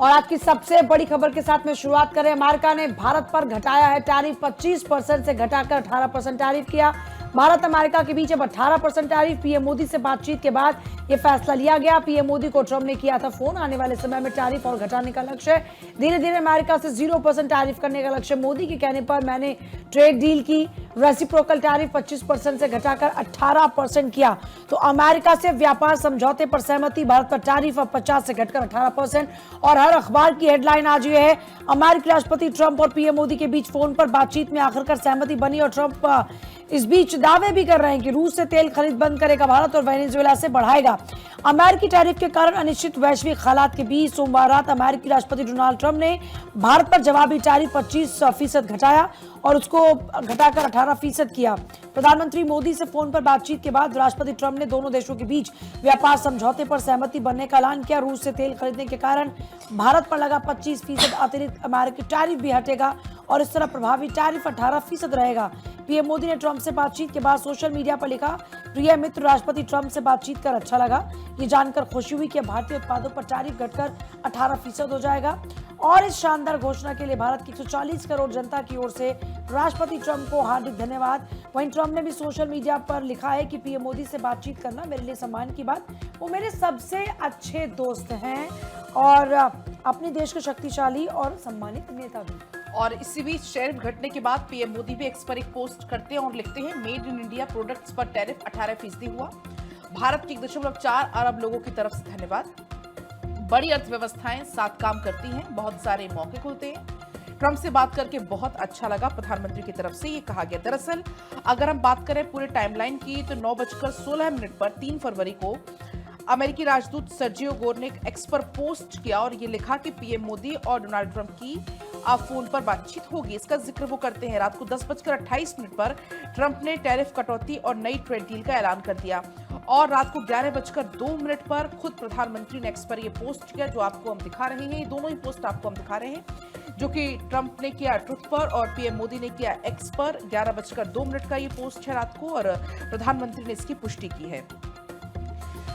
और आज की सबसे बड़ी खबर के साथ में शुरुआत करें। अमेरिका ने भारत पर घटाया है टैरिफ, 25% से घटाकर 18% टैरिफ किया। भारत अमेरिका के बीच अब 18% टैरिफ। पीएम मोदी से बातचीत के बाद यह फैसला लिया गया। पीएम मोदी को ट्रंप ने किया था फोन। आने वाले समय में टैरिफ और घटाने का लक्ष्य है। धीरे धीरे अमेरिका से 0% टैरिफ करने का लक्ष्य। मोदी के कहने पर मैंने ट्रेड डील की। रेसिप्रोकल टैरिफ 25% से घटाकर 18% किया। तो अमेरिका से व्यापार समझौते पर सहमति। भारत पर टैरिफ अब 50 से घटकर 18%। और हर अखबार की हेडलाइन आज ये है, अमेरिकी राष्ट्रपति ट्रंप और पीएम मोदी के बीच फोन पर बातचीत में आखिरकार सहमति बनी। और ट्रंप इस बीच दावे भी कर रहे हैं कि रूस से तेल खरीद बंद करेगा भारत और वेनेजुएला से बढ़ाएगा। अमेरिकी टैरिफ के कारण अनिश्चित वैश्विक हालात के बीच सोमवार रात अमेरिकी राष्ट्रपति डोनाल्ड ट्रंप ने भारत पर जवाबी टैरिफ 25% घटाया और उसको घटाकर 18% किया। प्रधानमंत्री मोदी से फोन पर बातचीत के बाद राष्ट्रपति ट्रंप ने दोनों देशों के बीच व्यापार समझौते पर सहमति बनने का ऐलान किया। रूस से तेल खरीदने के कारण भारत पर लगा 25% अतिरिक्त अमेरिकी टैरिफ भी हटेगा और इस तरह प्रभावी टैरिफ 18% रहेगा। पीएम मोदी ने ट्रंप से बातचीत के बाद सोशल मीडिया पर लिखा, प्रिय मित्र, राष्ट्रपति ट्रंप से बातचीत कर अच्छा लगा। ये जानकर खुशी हुई कि भारतीय उत्पादों पर टैरिफ घटकर 18% हो जाएगा। और इस शानदार घोषणा के लिए भारत की 140 करोड़ जनता की ओर से राष्ट्रपति ट्रंप को हार्दिक धन्यवाद। वहीं ट्रंप ने भी सोशल मीडिया पर लिखा है कि पीएम मोदी से बातचीत करना मेरे लिए सम्मान की बात। वो मेरे सबसे अच्छे दोस्त हैं और अपने देश के शक्तिशाली और सम्मानित नेता भी। और इसी बीच टैरिफ घटने के बाद पीएम मोदी भी एक्स पर एक पोस्ट करते हैं और लिखते हैं, मेड इन इंडिया प्रोडक्ट्स पर टैरिफ 18% हुआ। भारत के 1.4 अरब लोगों की तरफ से धन्यवाद। बड़ी अर्थव्यवस्थाएं साथ काम करती हैं, बहुत सारे मौके खुलते हैं। ट्रंप से बात करके बहुत अच्छा लगा, प्रधानमंत्री की तरफ से ये कहा गया। दरअसल अगर हम बात करें पूरे टाइमलाइन की तो 9:16 पर 3 फरवरी को अमेरिकी राजदूत सर्जियो गोर ने एक्स पर पोस्ट किया और ये लिखा कि पीएम मोदी और डोनाल्ड ट्रंप की फोन पर बातचीत होगी। इसका जिक्र वो करते हैं। रात को 10:28 पर ट्रंप ने टैरिफ कटौती और नई ट्रेड डील का ऐलान कर दिया और रात को 11:02 पर खुद प्रधानमंत्री ने एक्स पर यह पोस्ट किया, जो आपको हम दिखा रहे हैं। ये दोनों ही पोस्ट आपको हम दिखा रहे हैं, जो कि ट्रंप ने किया ट्रुथ पर और पीएम मोदी ने किया एक्स पर। 11:02 का ये पोस्ट है रात को और प्रधानमंत्री ने इसकी पुष्टि की है।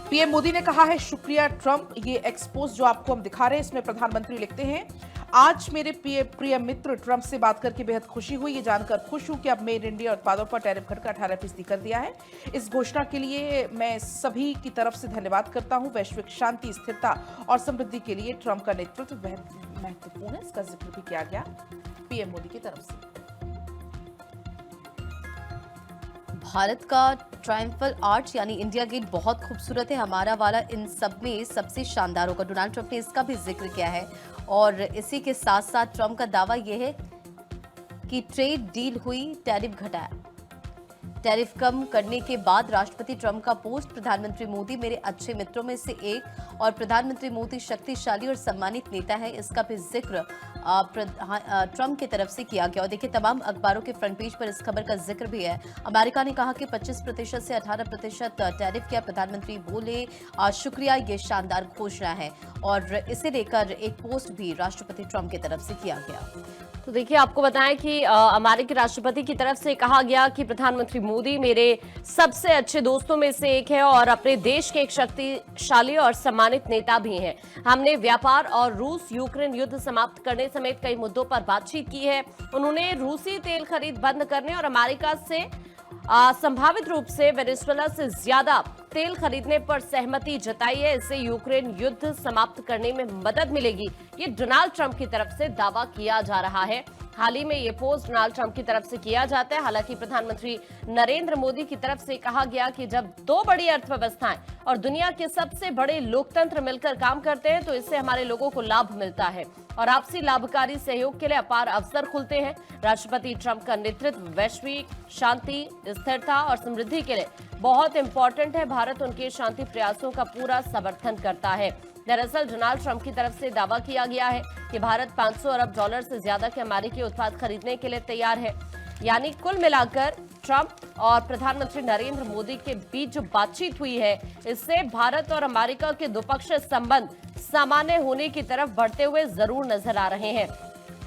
पीएम मोदी ने कहा है, शुक्रिया ट्रंप। ये एक्सपोज जो आपको हम दिखा रहे हैं इसमें प्रधानमंत्री लिखते हैं, आज मेरे प्रिय मित्र ट्रंप से बात करके बेहद खुशी हुई। ये जानकर खुश हूं कि अब मेड इंडिया उत्पादों पर टैरिफ घटकर 18% कर दिया है। इस घोषणा के लिए मैं सभी की तरफ से धन्यवाद करता हूं। वैश्विक शांति, स्थिरता और समृद्धि के लिए ट्रंप का नेतृत्व बेहद महत्वपूर्ण है। इसका जिक्र भी किया गया पीएम मोदी की तरफ से। भारत का ट्रायम्फल आर्च यानी इंडिया गेट बहुत खूबसूरत है, हमारा वाला इन सब में सबसे शानदार होगा। डोनाल्ड ट्रंप ने इसका भी जिक्र किया है और इसी के साथ साथ ट्रंप का दावा यह है कि ट्रेड डील हुई, टैरिफ घटाया। टैरिफ कम करने के बाद राष्ट्रपति ट्रंप का पोस्ट, प्रधानमंत्री मोदी मेरे अच्छे मित्रों में से एक और प्रधानमंत्री मोदी शक्तिशाली और सम्मानित नेता है, इसका भी जिक्र ट्रंप की तरफ से किया गया। और देखिए तमाम अखबारों के फ्रंट पेज पर इस खबर का जिक्र भी है। अमेरिका ने कहा कि 25% से 18% टैरिफ किया। प्रधानमंत्री बोले शुक्रिया, ये शानदार घोषणा है और इसे लेकर एक पोस्ट भी राष्ट्रपति ट्रंप की तरफ से किया गया। तो देखिए आपको बताएं कि अमेरिकी राष्ट्रपति की तरफ से कहा गया कि प्रधानमंत्री मोदी मेरे सबसे अच्छे दोस्तों में से एक है और अपने देश के एक शक्तिशाली और सम्मानित नेता भी हैं। हमने व्यापार और रूस यूक्रेन युद्ध समाप्त करने समेत कई मुद्दों पर बातचीत की है। उन्होंने रूसी तेल खरीद बंद करने और अमेरिका से संभावित रूप से वेनेजुएला से ज्यादा तेल खरीदने पर सहमति जताई है। इससे यूक्रेन युद्ध समाप्त करने में मदद मिलेगी, ये डोनाल्ड ट्रंप की तरफ से दावा किया जा रहा है। हाल ही में ये पोस्ट डोनाल्ड ट्रंप की तरफ से किया जाता है। हालांकि प्रधानमंत्री नरेंद्र मोदी की तरफ से कहा गया कि जब दो बड़ी अर्थव्यवस्थाएं और दुनिया के सबसे बड़े लोकतंत्र मिलकर काम करते हैं तो इससे हमारे लोगों को लाभ मिलता है और आपसी लाभकारी सहयोग के लिए अपार अवसर खुलते हैं। राष्ट्रपति ट्रंप का नेतृत्व वैश्विक शांति, स्थिरता और समृद्धि के लिए बहुत इंपॉर्टेंट है। भारत उनके शांति प्रयासों का पूरा समर्थन करता है। दरअसल डोनाल्ड ट्रंप की तरफ से दावा किया गया है कि भारत 500 अरब डॉलर से ज्यादा के अमेरिकी उत्पाद खरीदने के लिए तैयार है। यानी कुल मिलाकर ट्रंप और प्रधानमंत्री नरेंद्र मोदी के बीच जो बातचीत हुई है, इससे भारत और अमेरिका के द्विपक्षीय संबंध सामान्य होने की तरफ बढ़ते हुए जरूर नजर आ रहे हैं।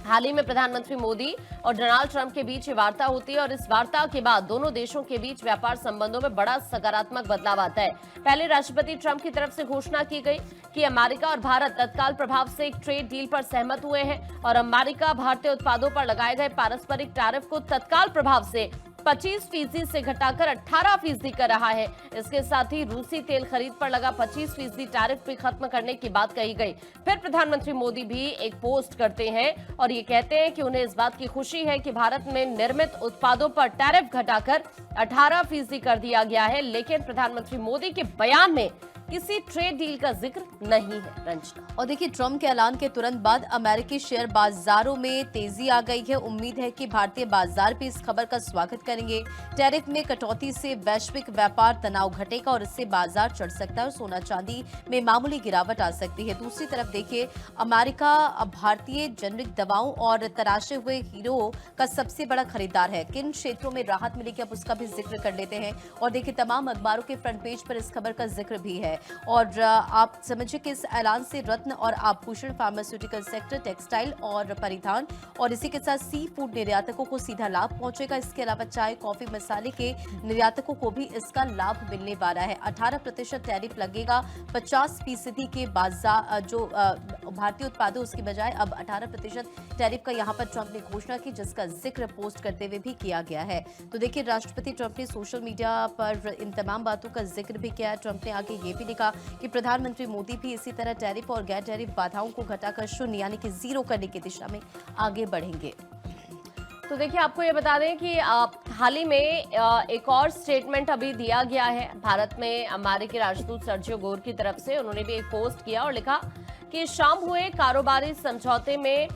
हाल ही में प्रधानमंत्री मोदी और डोनाल्ड ट्रंप के बीच ये वार्ता होती है और इस वार्ता के बाद दोनों देशों के बीच व्यापार संबंधों में बड़ा सकारात्मक बदलाव आता है। पहले राष्ट्रपति ट्रंप की तरफ से घोषणा की गई कि अमेरिका और भारत तत्काल प्रभाव से एक ट्रेड डील पर सहमत हुए हैं और अमेरिका भारतीय उत्पादों पर लगाए गए पारस्परिक टैरिफ को तत्काल प्रभाव से 25% से घटाकर 18% कर रहा है। इसके साथ ही रूसी तेल खरीद पर लगा 25% टैरिफ भी खत्म करने की बात कही गई। फिर प्रधानमंत्री मोदी भी एक पोस्ट करते हैं और ये कहते हैं कि उन्हें इस बात की खुशी है कि भारत में निर्मित उत्पादों पर टैरिफ घटाकर 18% कर दिया गया है, लेकिन प्रधानमंत्री मोदी के बयान में किसी ट्रेड डील का जिक्र नहीं है। रंजना, और देखिए, ट्रंप के ऐलान के तुरंत बाद अमेरिकी शेयर बाजारों में तेजी आ गई है। उम्मीद है कि भारतीय बाजार भी इस खबर का स्वागत करेंगे। टैरिफ में कटौती से वैश्विक व्यापार तनाव घटेगा और इससे बाजार चढ़ सकता है और सोना चांदी में मामूली गिरावट आ सकती है। दूसरी तरफ देखिए, अमेरिका भारतीय जेनरिक दवाओं और तराशे हुए हीरो का सबसे बड़ा खरीदार है। किन क्षेत्रों में राहत मिलेगी, अब उसका भी जिक्र कर लेते हैं। और देखिए, तमाम अखबारों के फ्रंट पेज पर इस खबर का जिक्र भी है। और आप समझिए कि इस ऐलान से रत्न और आभूषण, फार्मास्यूटिकल सेक्टर, टेक्सटाइल और परिधान और इसी के साथ सी फूड निर्यातकों को सीधा लाभ पहुंचेगा। इसके अलावा चाय, कॉफी, मसाले के निर्यातकों को भी इसका लाभ मिलने वाला है। 18% टैरिफ लगेगा। 50% के बाजार जो भारतीय उत्पादों उसकी बजाय अब 18% टैरिफ का यहाँ पर ट्रंप ने घोषणा की, जिसका जिक्र पोस्ट करते हुए भी किया गया है। तो देखिए, राष्ट्रपति ट्रंप ने सोशल मीडिया पर इन तमाम बातों का जिक्र भी किया है। ट्रंप ने आगे ये भी लिखा कि प्रधानमंत्री मोदी भी इसी तरह टैरिफ और गैर टैरिफ बाधाओं को घटाकर शून्य यानी कि जीरो करने की दिशा में आगे बढ़ेंगे। तो देखिए, आपको ये बता दें कि हाल ही में एक और स्टेटमेंट अभी दिया गया है भारत में अमेरिकी राजदूत सर्जियो गोर की तरफ से। उन्होंने भी एक पोस्ट किया और लिखा कि शाम हुए कारोबारी समझौते में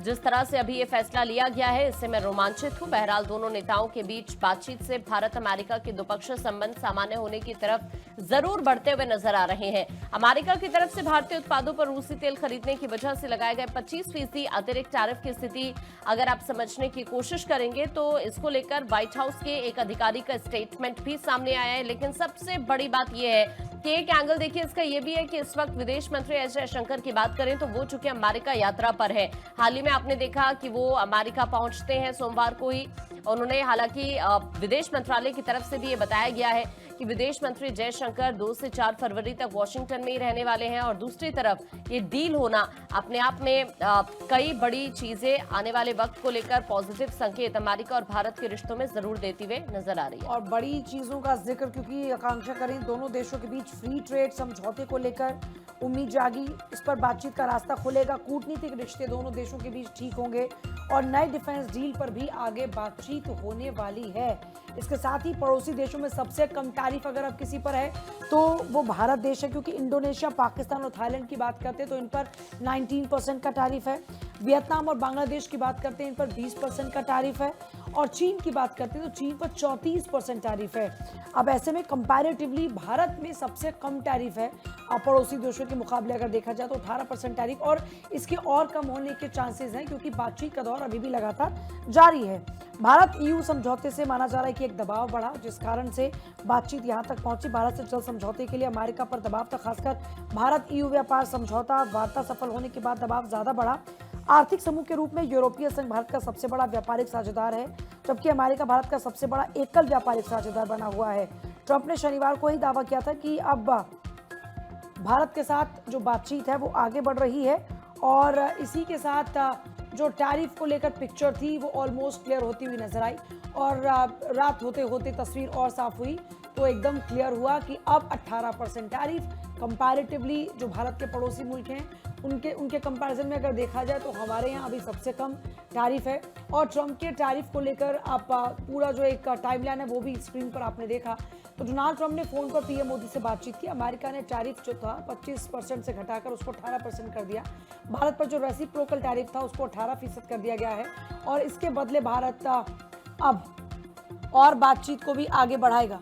जिस तरह से अभी ये फैसला लिया गया है, इससे मैं रोमांचित हूं। बहरहाल दोनों नेताओं के बीच बातचीत से भारत अमेरिका के द्विपक्षीय संबंध सामान्य होने की तरफ जरूर बढ़ते हुए नजर आ रहे हैं। अमेरिका की तरफ से भारतीय उत्पादों पर रूसी तेल खरीदने की वजह से लगाए गए 25% अतिरिक्त टैरिफ की स्थिति अगर आप समझने की कोशिश करेंगे तो इसको लेकर व्हाइट हाउस के एक अधिकारी का स्टेटमेंट भी सामने आया है। लेकिन सबसे बड़ी बात यह है कि एक एंगल देखिए इसका यह भी है कि इस वक्त विदेश मंत्री एस जयशंकर की बात करें तो वो चूंकि अमेरिका यात्रा पर है। हाल ही में आपने देखा कि वो अमेरिका पहुंचते हैं सोमवार को ही। उन्होंने हालांकि विदेश मंत्रालय की तरफ से भी ये बताया गया है कि विदेश मंत्री जयशंकर 2 से 4 फरवरी तक वॉशिंगटन में ही रहने वाले हैं। और दूसरी तरफ ये डील होना अपने आप में कई बड़ी चीजें आने वाले वक्त को लेकर पॉजिटिव संकेत अमेरिका और भारत के रिश्तों में जरूर देती हुए नजर आ रही है। और बड़ी चीजों का जिक्र, क्योंकि आकांक्षा करें दोनों देशों के बीच फ्री ट्रेड समझौते को लेकर उम्मीद जागी, इस पर बातचीत का रास्ता खुलेगा। कूटनीतिक रिश्ते दोनों देशों के बीच ठीक होंगे और नए डिफेंस डील पर भी आगे बातचीत होने वाली है। इसके साथ ही पड़ोसी देशों में सबसे कम टैरिफ अगर अब किसी पर है तो वो भारत देश है, क्योंकि इंडोनेशिया, पाकिस्तान और थाईलैंड की बात करते हैं तो इन पर 19% का टैरिफ है। वियतनाम और बांग्लादेश की बात करते हैं इन पर 20% का टैरिफ है। और चीन की बात करते हैं तो चीन पर 34% टैरिफ है। अब ऐसे में कंपैरेटिवली भारत में सबसे कम टैरिफ है पड़ोसी देशों के मुकाबले अगर देखा जाए तो 18% टैरिफ, और इसके और कम होने के चांसेस हैं क्योंकि बातचीत का दौर अभी भी लगातार जारी है। भारत EU समझौते से माना जा रहा है कि एक दबाव बढ़ा, जिस कारण से बातचीत यहां तक पहुंची। भारत से जल्द समझौते के लिए अमेरिका पर दबाव था, खासकर भारत EU व्यापार समझौता वार्ता सफल होने के बाद दबाव ज्यादा बढ़ा। आर्थिक समूह के रूप में यूरोपीय संघ भारत का सबसे बड़ा व्यापारिक साझेदार है, जबकि अमेरिका भारत का सबसे बड़ा एकल व्यापारिक साझेदार बना हुआ है। ट्रंप ने शनिवार को ही दावा किया था कि अब भारत के साथ जो बातचीत है वो आगे बढ़ रही है और इसी के साथ जो टैरिफ को लेकर पिक्चर थी वो ऑलमोस्ट क्लियर होती हुई नजर आई। और रात होते होते तस्वीर और साफ हुई तो एकदम क्लियर हुआ कि अब 18% टैरिफ कंपैरेटिवली जो भारत के पड़ोसी मुल्क हैं उनके कंपैरिजन में अगर देखा जाए तो हमारे यहाँ अभी सबसे कम टैरिफ है। और ट्रंप के टैरिफ को लेकर आप पूरा जो एक टाइमलाइन है वो भी स्क्रीन पर आपने देखा। तो डोनाल्ड ट्रंप ने फोन पर पीएम मोदी से बातचीत की। अमेरिका ने टैरिफ जो था 25% से घटाकर उसको 18% कर दिया। भारत पर जो रेसिप्रोकल टैरिफ था उसको 18% कर दिया गया है और इसके बदले भारत अब और बातचीत को भी आगे बढ़ाएगा।